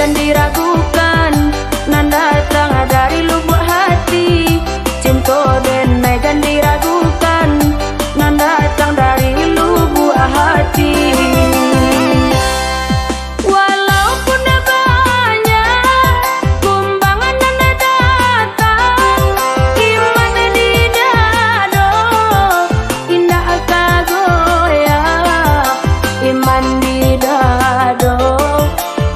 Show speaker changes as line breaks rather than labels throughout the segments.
dan diragukan, nan datang dari lubuk hati. Cinta denai dan diragukan, nan datang dari lubuk hati. Walaupun banyak kumbangan nan datang, iman di dado indah kagoyah. Iman di dado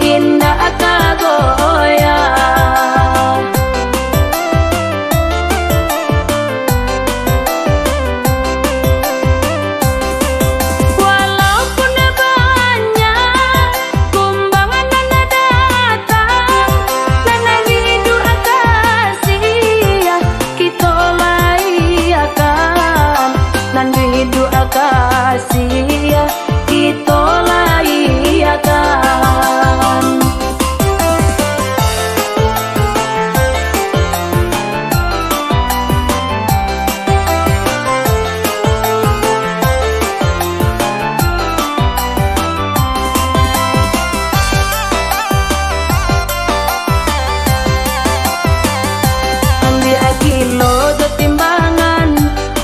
indah kagoyah. Walaupun banyak kumbangan nan datang, nan hidup akasih kita layakan. Nan hidup akasih kita layakan. Ambil kilo do timbangan,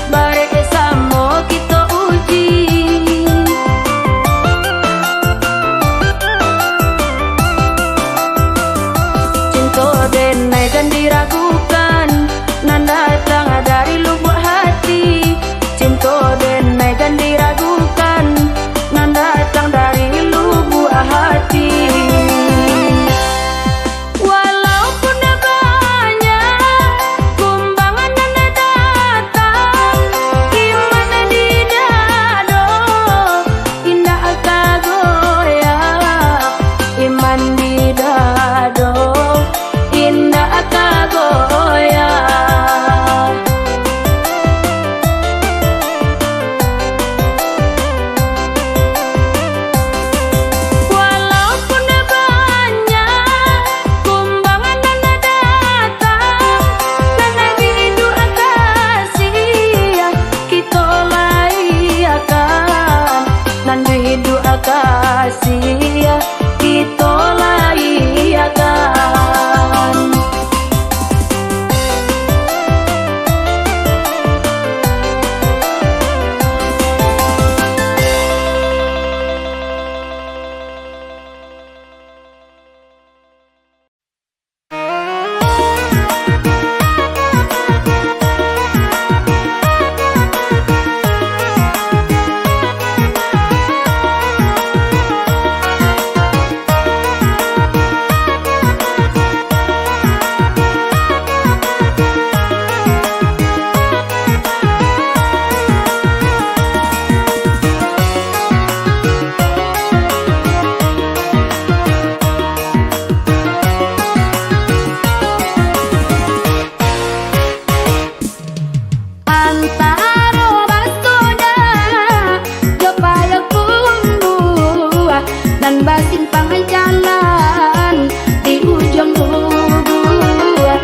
bare samo kita uji. Cinta denai dan diragukan, nan datang dari lubuk hati. Cinta denai dan diragukan, nan datang dari lubuk hati. Walaupun banyak kumbangan nan datang, iman di dado indah kagoyah. Iman di dado indah kagoyah. Walaupun banyak kumbangan nan datang, nan hidup akasih kita layakan. Nan hidup akasih kita layakan. Antaro basoda jo payakumbu dan basimpang jalan di ujung gua.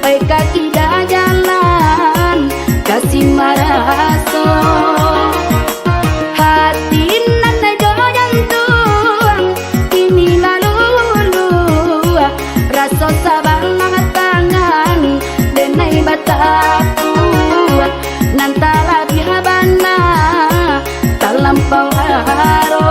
Oi kaki dah jalan kasih maraso, hati nan jo jantung ini lalu rasa sabang tangan denai bataku. Nan tak lagi habana tak lampau haro.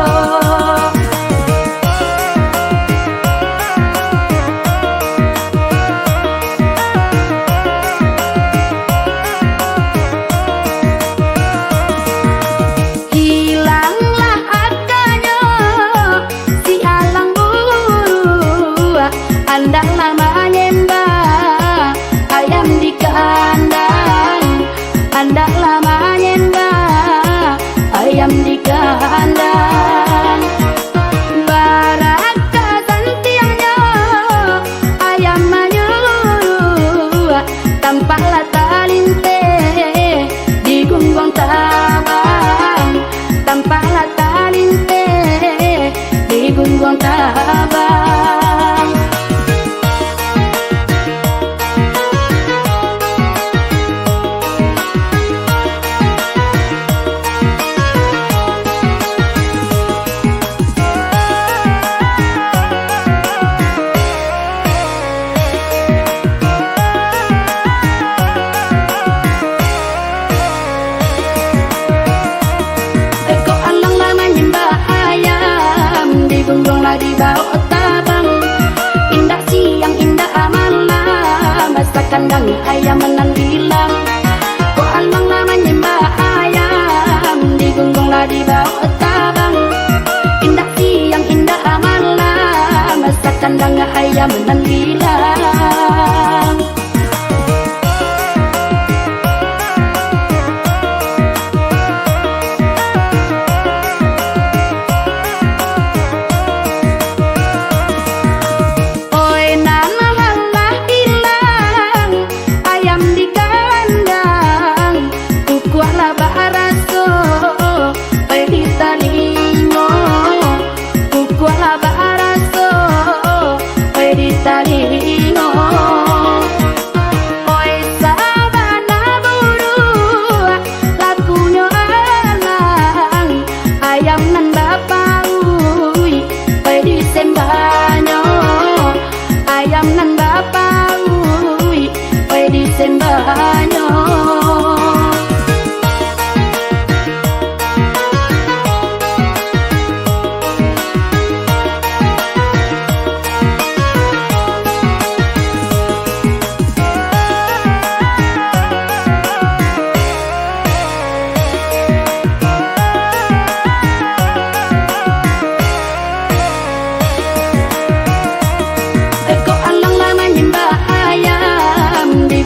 kandang ayam menang hilang. Kok almang namanya mbak ayam digonggong lah di bawah tabang. Indah siang indah malam masa kandang ayam menang hilang.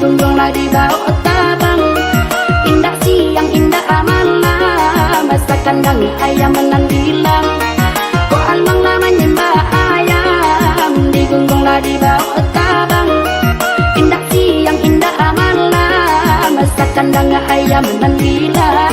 Sembanyo di bawah tabang. Indah siang indah malam masa kandang ayam menang hilang. Kok almang namanya mbak ayam digonggong lah di bawah tabang. Indah siang indah malam masa kandang ayam menang hilang.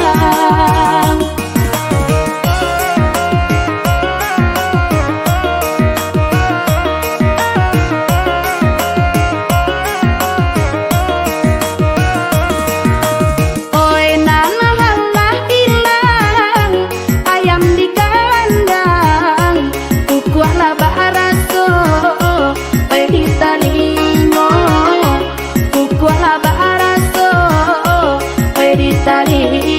Tali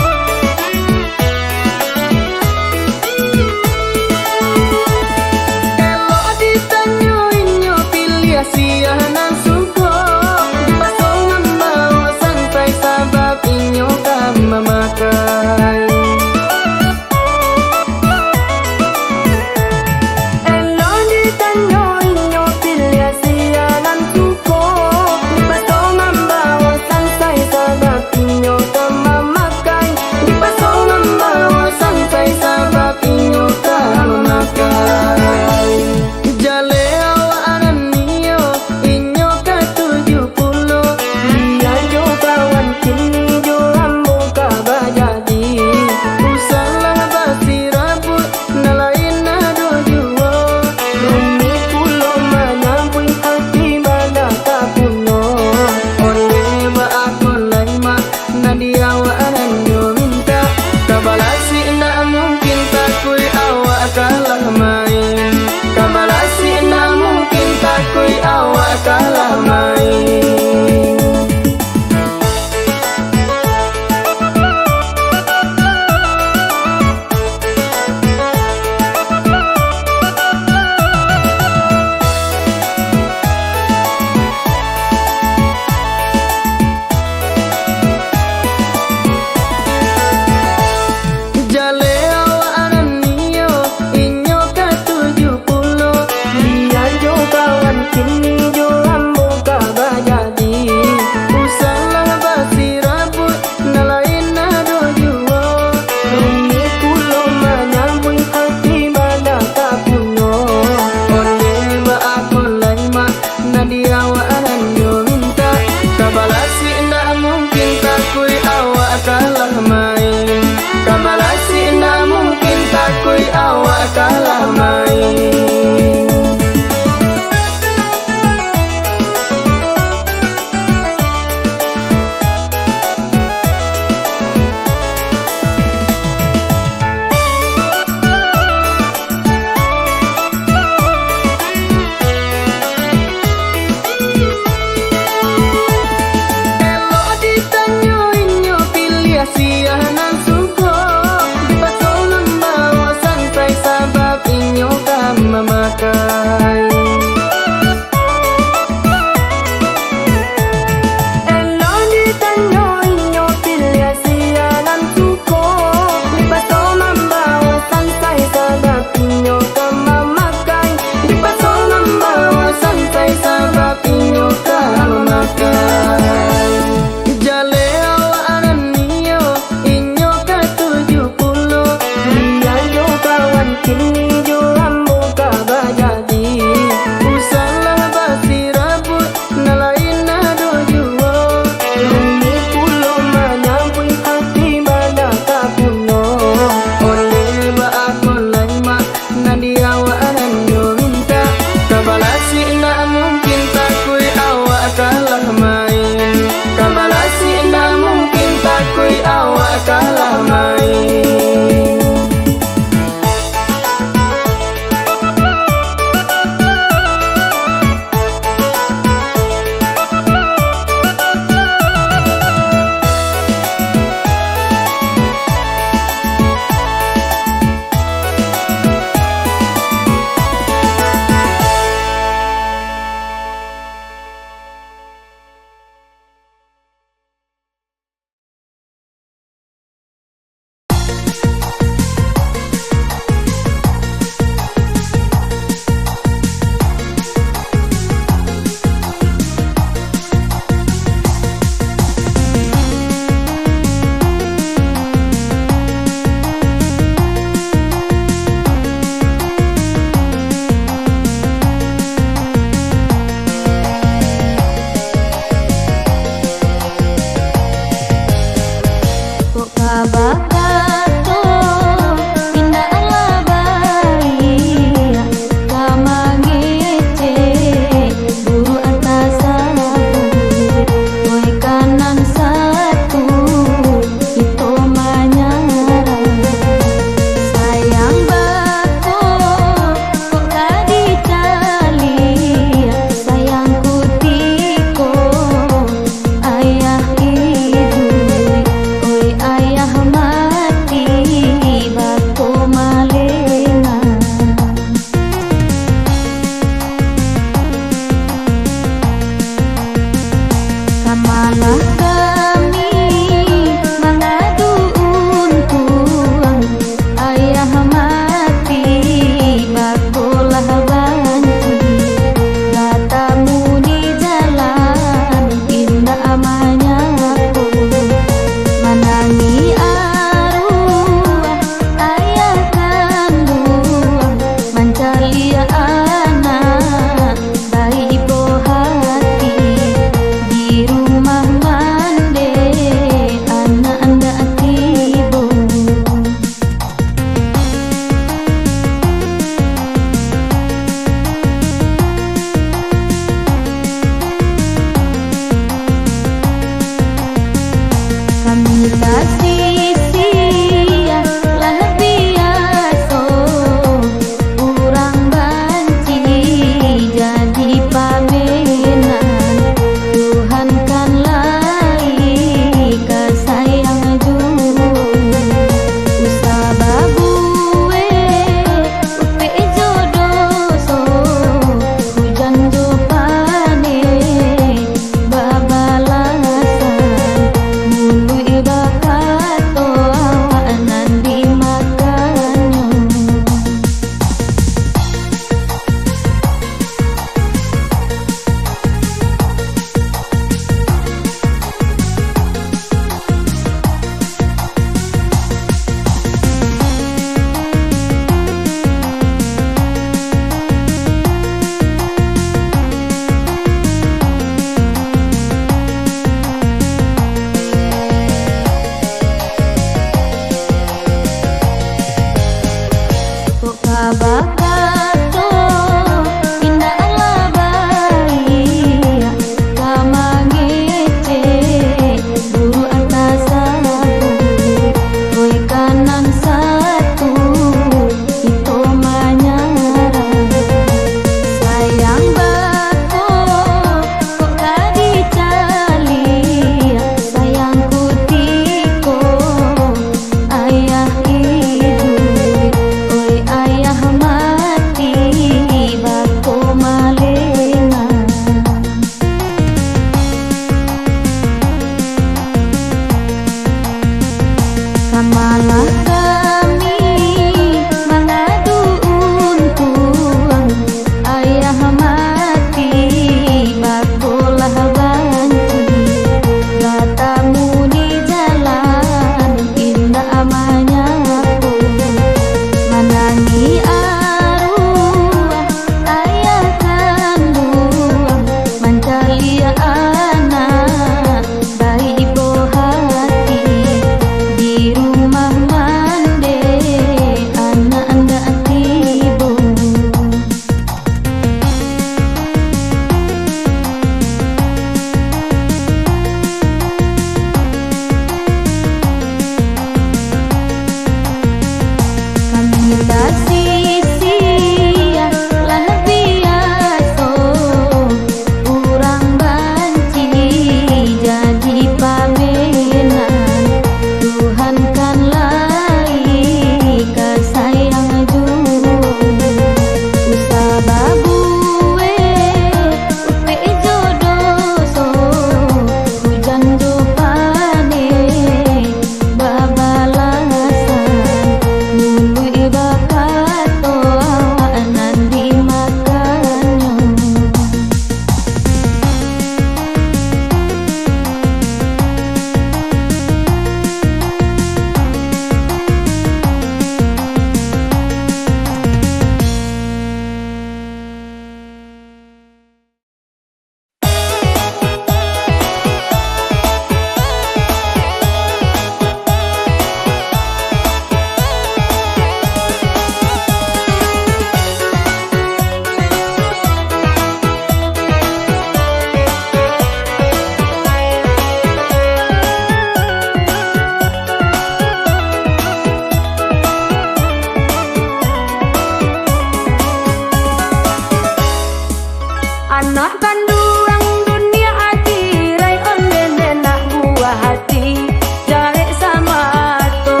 Anak kandung dunia hati rai onden nak buah hati jare sama to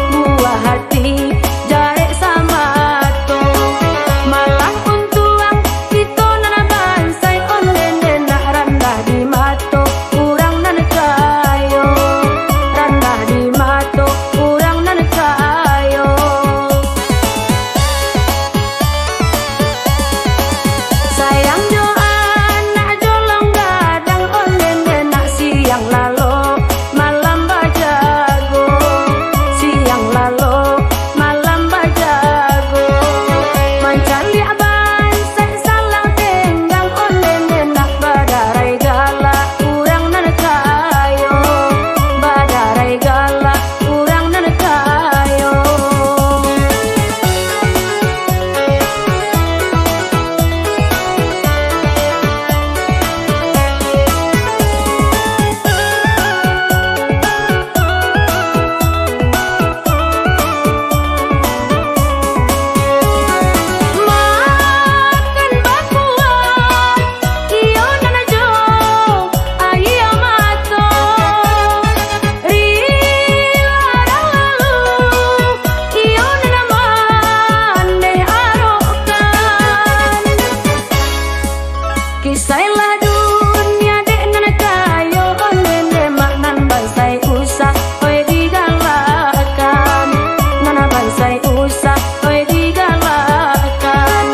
buah hati jare sama to malah untuang kita nana bansai onden nak rendah di mato kurang nan kayo rendah di mato kurang nan kayo sayang jo anak jolong gadang onden nak siang lalo malam bajago siang lalo malam bajago mencari aban saya salang tenggang onden nak badarai gala kurang nan kayo badarai gala kurang nan kayo makan bakuan iyo nana jo ayo mato rilarang lalu iyo nana mande arokan kisailah dunia dek nana kayo onden mak nan bansai usah oi digalakan nana bansai usah oi digalakan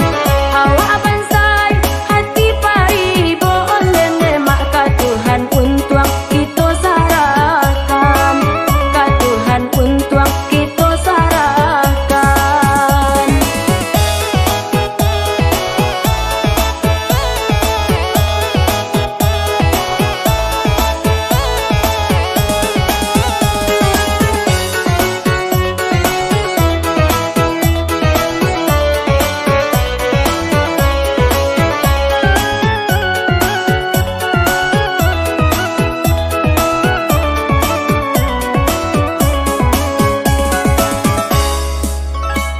awak bansai hati paribo onden mak ka Tuhan untuang kita sarahkan ka Tuhan untuang kita sarahkan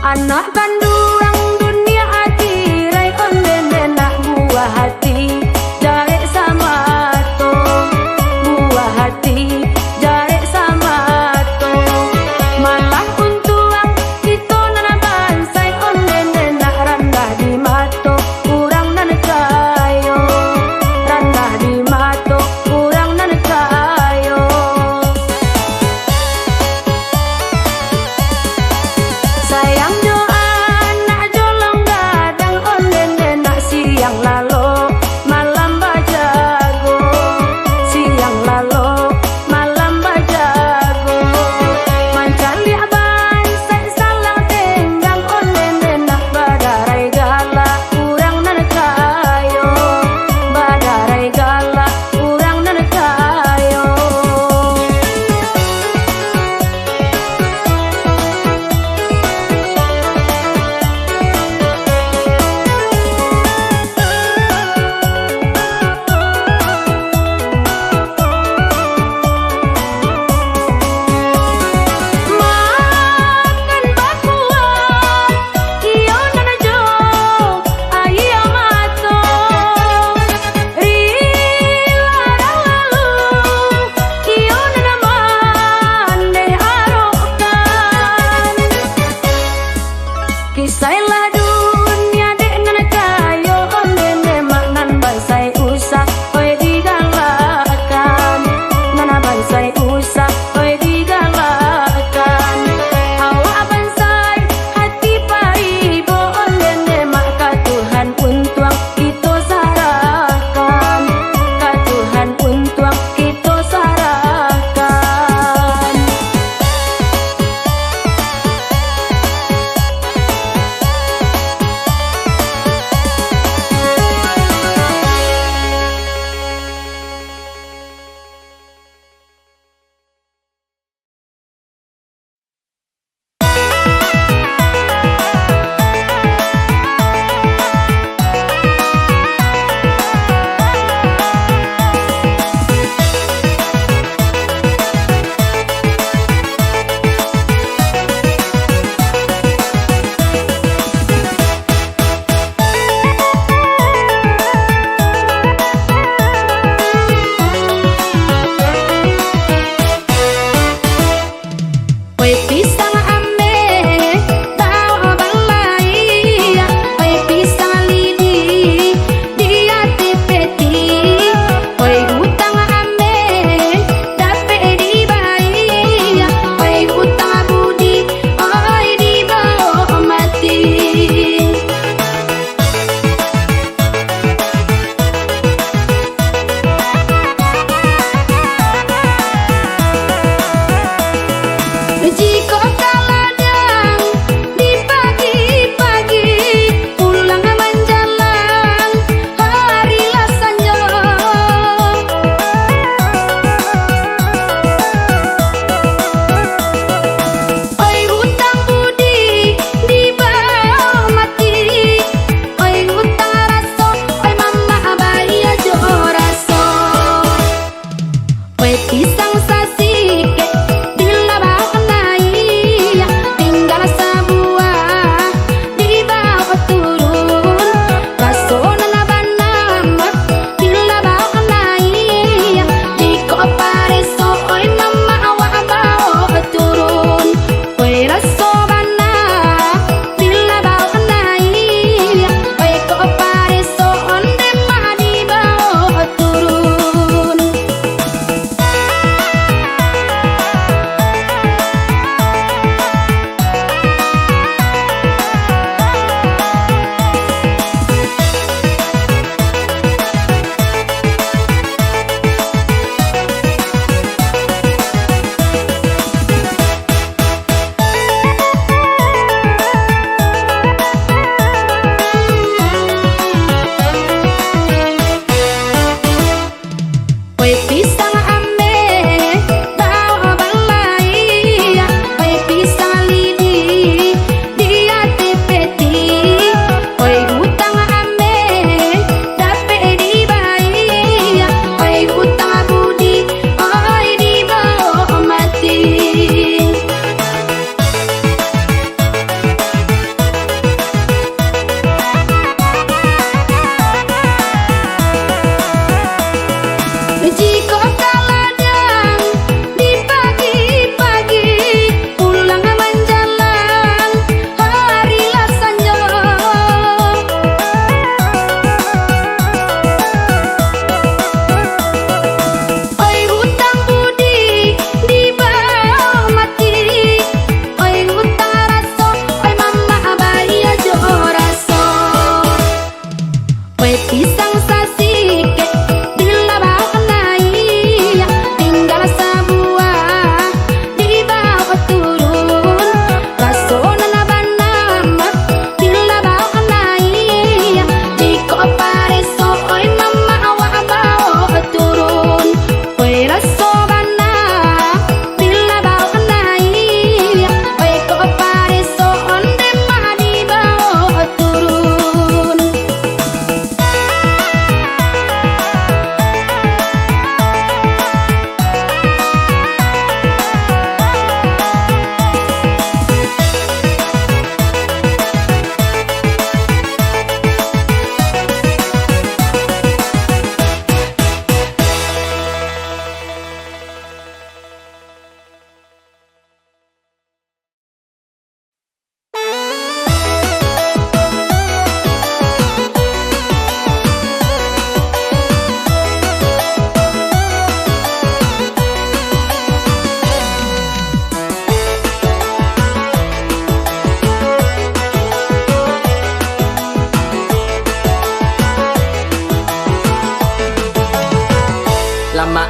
anak kandung dunia hati rai onden nak buah hati jare sama to buah hati jare sama to malah untuang kita nana bansai onden nak rendah di mato kurang nan kayo rendah di mato kurang nan kayo sayang jo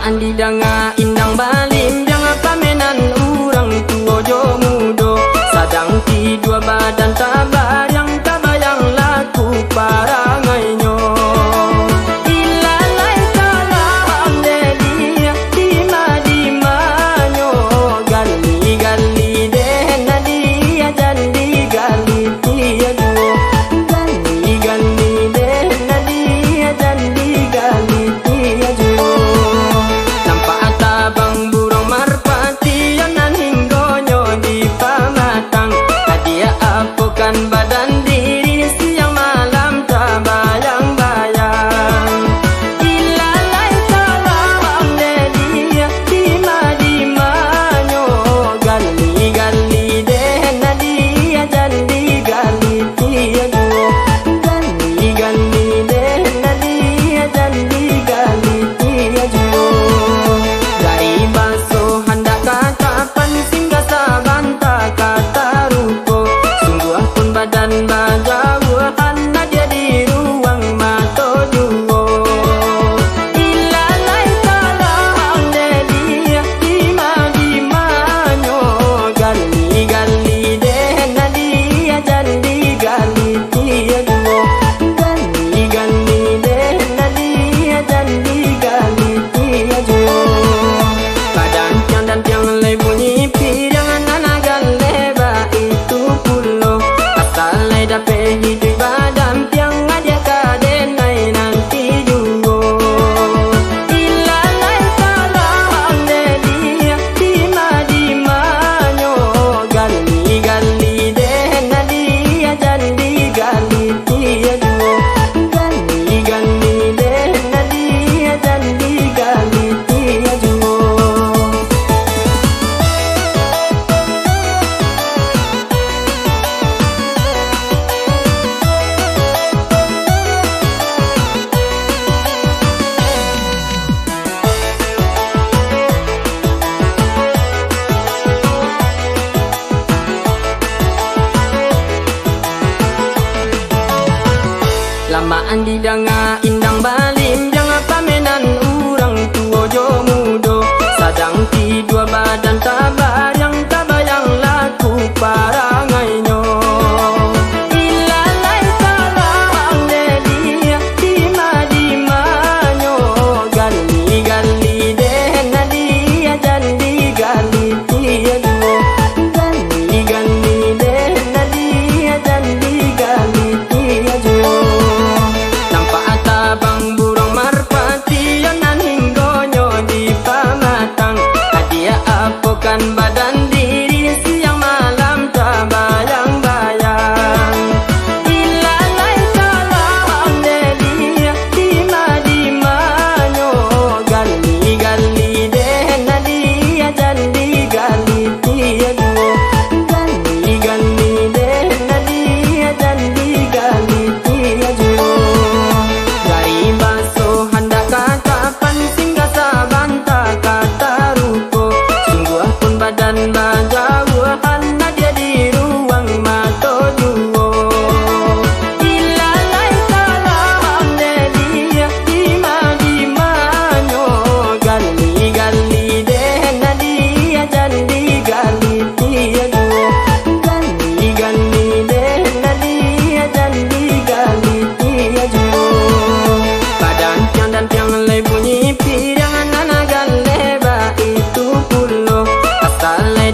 Lamaan di danga indang balim jangan pamenan urang tua jo mudo sadang ti dua badan tabayang tabayang laku parangainyo ilalai kalam delia di manyo gali gali dehna dia jandi gali dia duo gali gali dehna dia jandi gali dia duo nampak atabang burung marpati yanan hinggonyo di pamatang hadiah apukan badan diri siang malam tabayang-bayang ilalai kalam delia di manyo gali gali dehna dia jandi gali dia duo gali gali dehna dia jandi gali dia duo dari baso hendak katapan singgah sabanta kata ruko sungguh pun badan bajauhan dia di ruang mato juo ilalai kalam delia di manyo gali gali dehna dia jandi gali dia duo gali gali dehna dia jandi gali dia duo badan tiang dan tiang lay bunyi pirangan anagan leba itu pulo asal lay dape hidup badan tiang aja kadenai nanti juo ilalai kalam delia di manyo gali gali dehna dia jandi gali dia duo gali gali dehna dia jandi gali dia duo lamaan di danga indang balim jangan pamenan urang tua jo mudo sadang ti dua badan tabayang tabayang laku parangainyo ilalai kalam delia di manyo gali gali dehna dia jandi gali dia duo gali gali dehna dia jandi gali dia duo nampak atabang burung marpati yanan hinggonyo di pamatang hadiah apukan badan diri siang malam tabayang-bayang ilalai kalam delia di manyo gali gali dehna dia jandi gali dia duo gali gali dehna dia jandi gali dia duo dari baso hendak katapan singgah sabanta kata ruko sungguh pun badan bajauhan dia di ruang mato juo ilalai kalam delia di manyo gali gali dehna dia jandi gali dia duo gali gali dehna dia jandi gali dia duo badan tiang dan tiang lay bunyi pirangan anagan leba itu pulo asal lay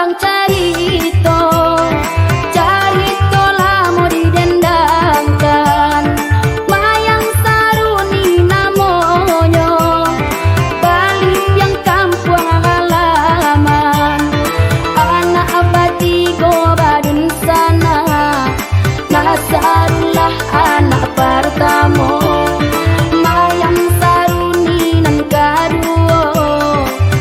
kambang carito, carito lamo didendangkan, mayang saruni namonyo, balik yang kampung halaman, anak abadi go badun sana, nasarullah anak pertamo, mayang saruni nan kaduo,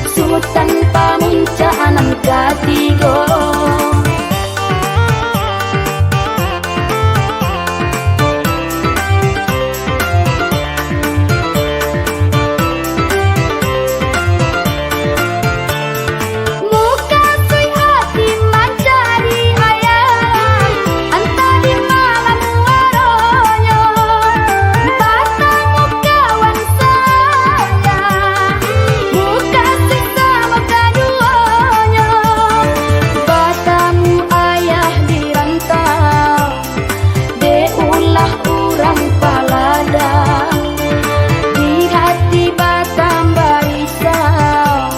sultan pamuncaan nan katigo. Muka sui hati mencari ayam, anta di malam waronyo, batamu kawan saya, muka sui sama kaduonyo, batamu ayah dirantau, deulah urang paladang, di hati batam barisau,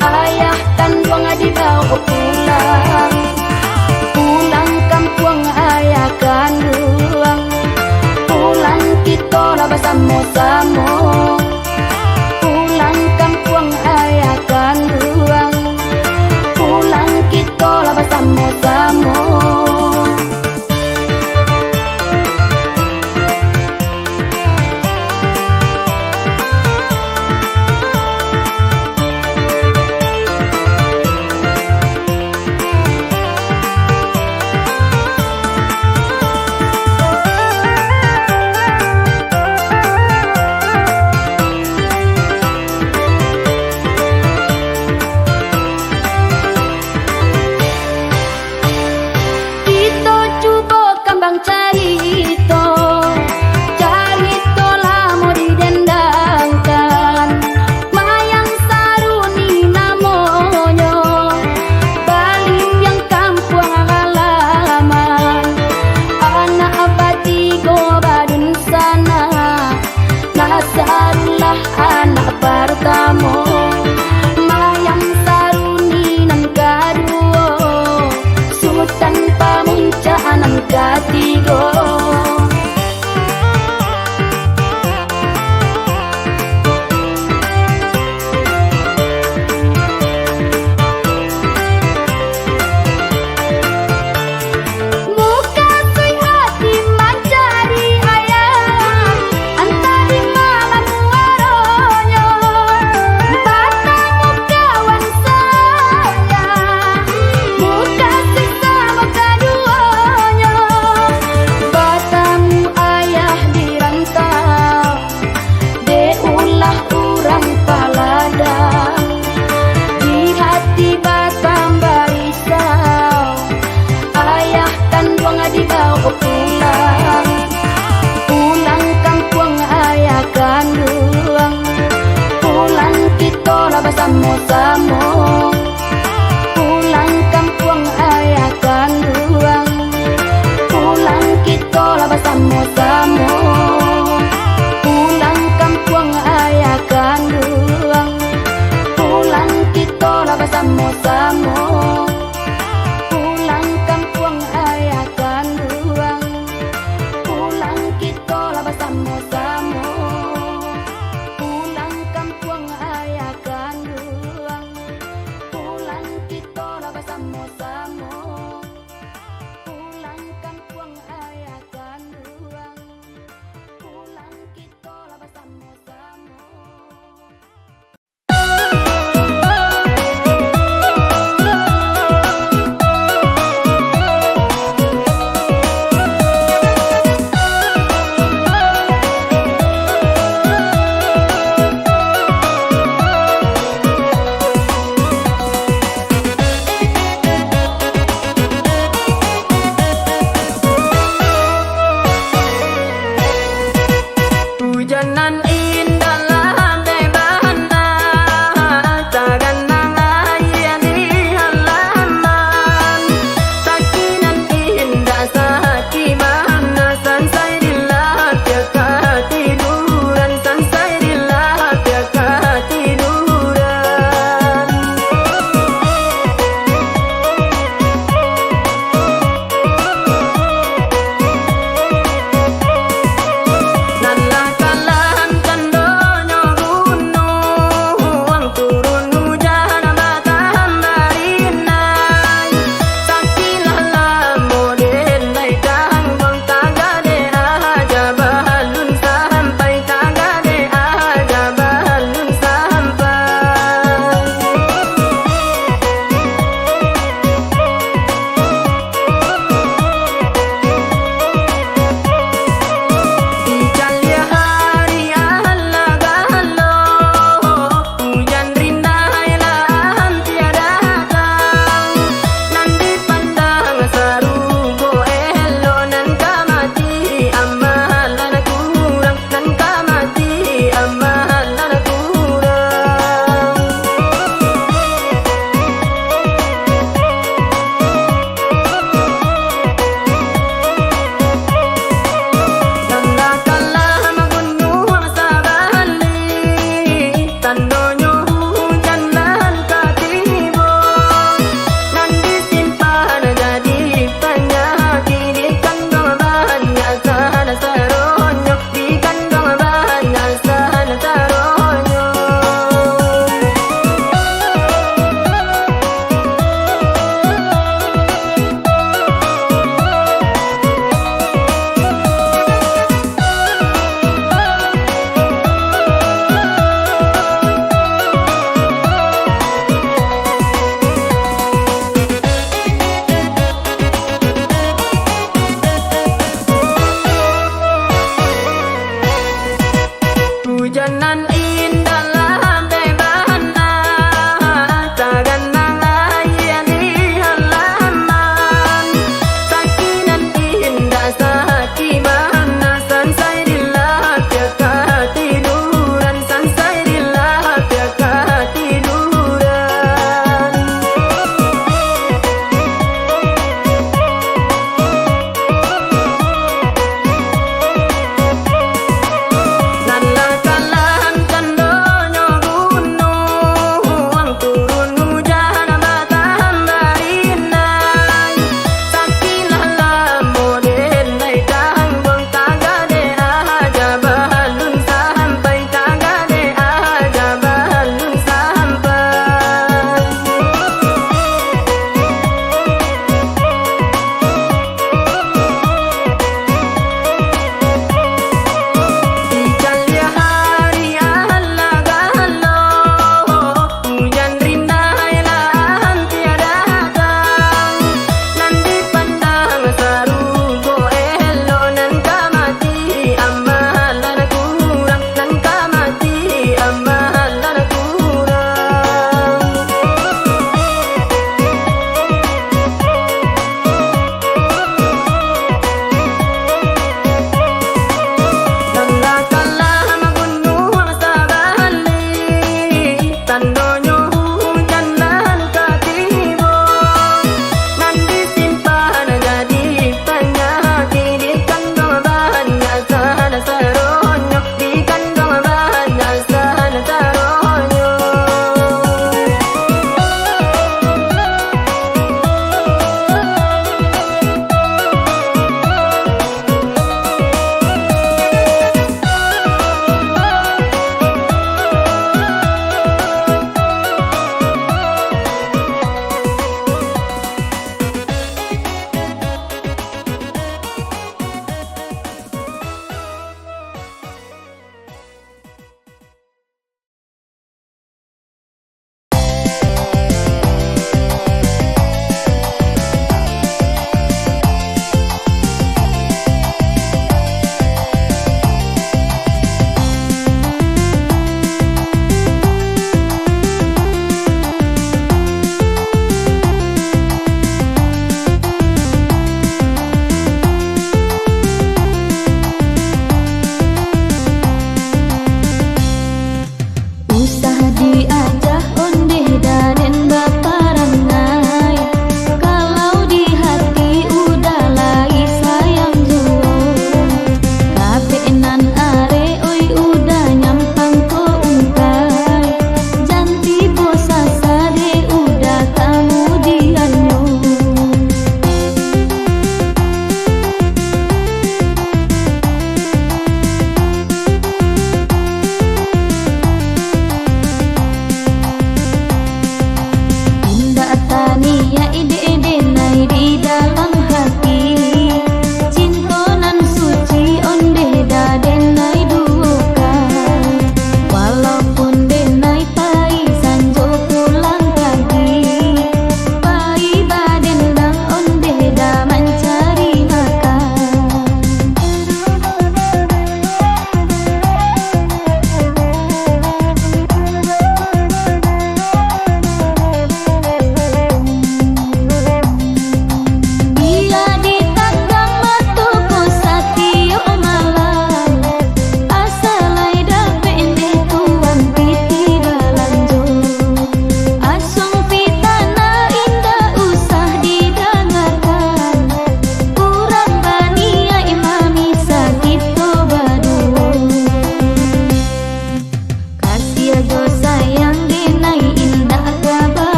ayah tanduang dibawa pulang, pulang kampung ayah kanduang, pulang kita lah bersama-sama, pulang kampung ayah kanduang, pulang kita lah bersama-sama. Kita coba kambang carito, carito lamo didendangkan, mayang saruni namonyo, balik yang kampung halaman, anak abadi go badun sana, nasarullah anak pertamo, mayang saruni nan kaduo, sultan pamuncaan nan katigo. Muka sui hati mencari ayam, anta di malam waronyo, batamu kawan saya, muka sui sama kaduonyo, batamu ayah dirantau, deulah urang paladang, di hati batam barisau, ayah tanduang dibawa pulang, pulang kampung ayah kanduang, pulang kita lah bersama-sama, pulang kampung ayah kanduang, pulang kita lah bersama-sama, pulang kampung ayah kanduang, pulang kita lah bersama-sama, pulang kampung ayah kanduang, pulang kita lah bersama-sama, pulang kampung ayah kanduang, pulang kita lah bersama-sama, pulang kampung ayah kanduang, pulang kita lah bersama-sama.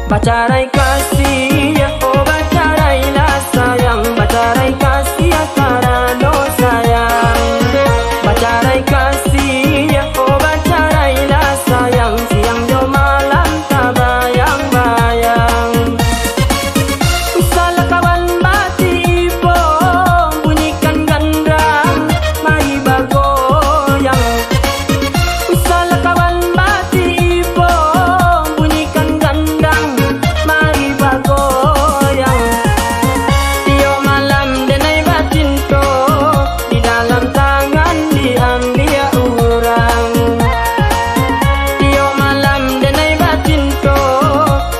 Bacarai kasih ya oh bacarailah sayang, bacarai kasih ya karano sayang. Bacarai kasih ya oh bacarailah sayang, siang jo malam tak bayang-bayang. Salah kawan mati ipo bunyikan gandrang, mari bagoyang. Salah kawan mati ipo bunyikan gandang, mari bagoyang. Tio malam denai bacinto, di dalam tangan diambil orang. Tio malam denai bacinto,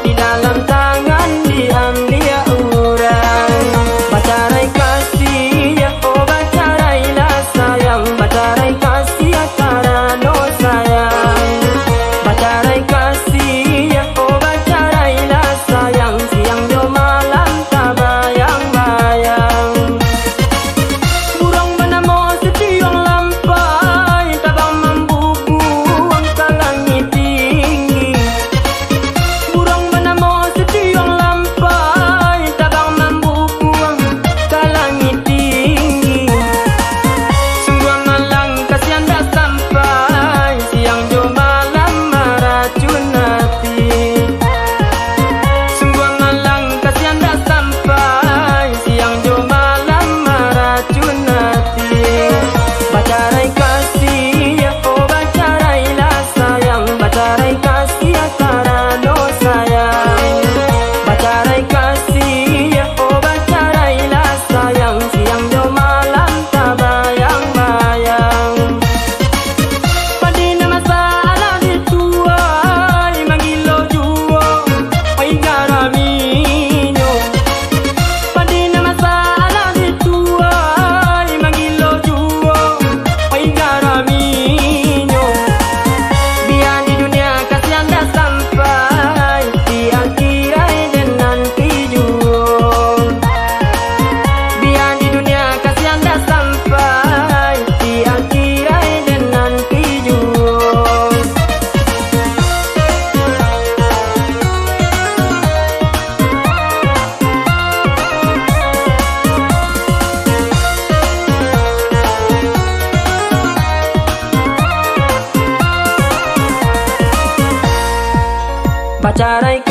di dalam tangan diambil orang. Bacarai kasih ya oh bacarailah sayang, bacarai kasih ya karano sayang. Bacarai kasih ya oh bacarailah sayang, siang jo malam tak bayang-bayang. Burung benamo setiong lampai, tabang membubuang ke langit tinggi. Burung benamo setiong lampai, tabang membubuang ke langit tinggi. Sungguh malang kasihan dah sampai, siang jo malam meracun hati. Sungguh malang kasihan dah sampai, siang jo malam meracun hati. Bacarai kasih ya oh bacarailah sayang, bacarai kasih ya karano sayang. Bacarai kasih ya oh bacarailah sayang, siang jo malam tak bayang-bayang. Padi na masalah dituai magilo juo ay garaminyo. Padi na masalah dituai magilo juo ay garaminyo. Biar di dunia kasihan dah sampai, di akhirat dan nanti juo. Biar di dunia kasihan dah sampai, di akhirat dan nanti juo. Bacarai